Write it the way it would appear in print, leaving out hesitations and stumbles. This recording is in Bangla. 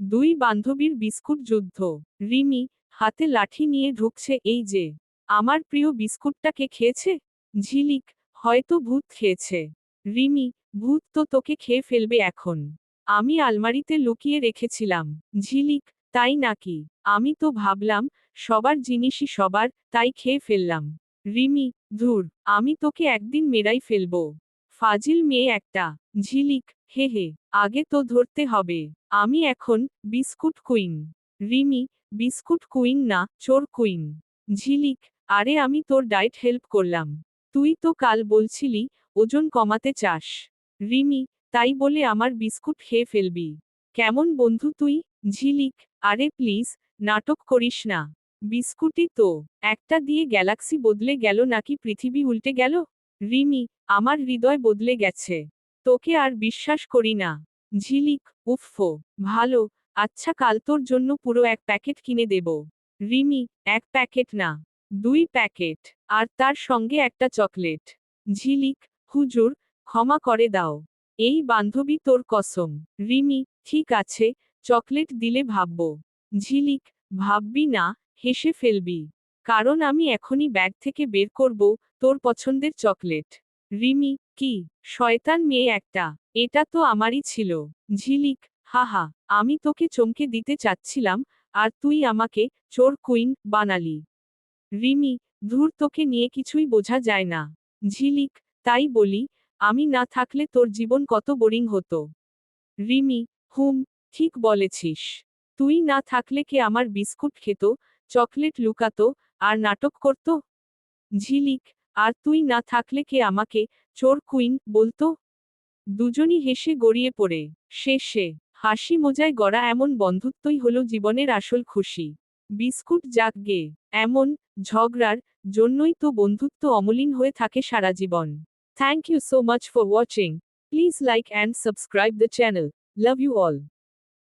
দুই বান্ধবীর বিস্কুট যুদ্ধ। রিমি হাতে লাঠি নিয়ে ঢুকছে, এই যে আমার প্রিয় বিস্কুটটাকে খেয়েছে। ঝিলিক, হয়তো ভূত খেয়েছে। রিমি, ভূত তো তোকে খেয়ে ফেলবে এখন। আমি আলমারিতে লুকিয়ে রেখেছিলাম। ঝিলিক, তাই নাকি? আমি তো ভাবলাম সবার জিনিসই সবার, তাই খেয়ে ফেললাম। রিমি, ধুর, আমি তোকে একদিন মেরাই ফেলবো। ফাজিল মেয়ে একটা। ঝিলিক, হে হে, আগে তো ধরতে হবে। আমি এখন biscuit queen. Rimi, biscuit queen না, চোর কুইন। ঝিলিক, আরে আমি তোর ডায়েট হেল্প করলাম। তুই তো কাল বলছিলি ওজন কমাতে চাস। রিমি, তাই বলে আমার বিস্কুট খেয়ে ফেলবি? কেমন বন্ধু তুই? ঝিলিক, আরে প্লিজ, নাটক করিস না। বিস্কুটই তো। একটা দিয়ে গ্যালাক্সি বদলে গেল নাকি পৃথিবী উল্টে গেল? রিমি, আমার হৃদয় বদলে গেছে। তোকে আর বিশ্বাস করি না। ঝিলিক, উফফো, ভালো। আচ্ছা, কাল তোর জন্য পুরো এক প্যাকেট কিনে দেব। রিমি, এক প্যাকেট না, 2 প্যাকেট। আর তার সঙ্গে একটা চকলেট। ঝিলিক, হুজুর, ক্ষমা করে দাও। এই বান্ধবী তোর কসম। রিমি, ঠিক আছে, চকলেট দিলে ভাবব। ঝিলিক, ভাববি না, হেসে ফেলবি। কারণ আমি এখনই ব্যাগ থেকে বের করব তোর পছন্দের চকলেট। রিমি, কি শয়তান মেয়ে একটা। এটা তো আমারই ছিল। ঝিলিক, হাহা, আমি তোকে চমকে দিতে চাচ্ছিলাম, আর তুই আমাকে চোর কুইন বানালি। রিমি, ধুর, তোকে নিয়ে কিছুই বোঝা যায় না। ঝিলিক, তাই বলি, আমি না থাকলে তোর জীবন কত বোরিং হতো। রিমি, হুম, ঠিক বলেছিস। তুই না থাকলে কে আমার বিস্কুট খেত, চকলেট লুকাতো, আর নাটক করত? ঝিলিক, আর তুই না থাকলে কে আমাকে চোর কুইন বলতো? দুজনই হেসে গড়িয়ে পড়ে। শেষে হাসি মজায় গড়া এমন বন্ধুত্বই হলো জীবনের আসল খুশি। বিস্কুট জাগগে, এমন ঝগড়ার জন্যই তো বন্ধুত্ব অমলিন হয়ে থাকে সারা জীবন। Thank you so much for watching. Please like and subscribe the channel. Love you all.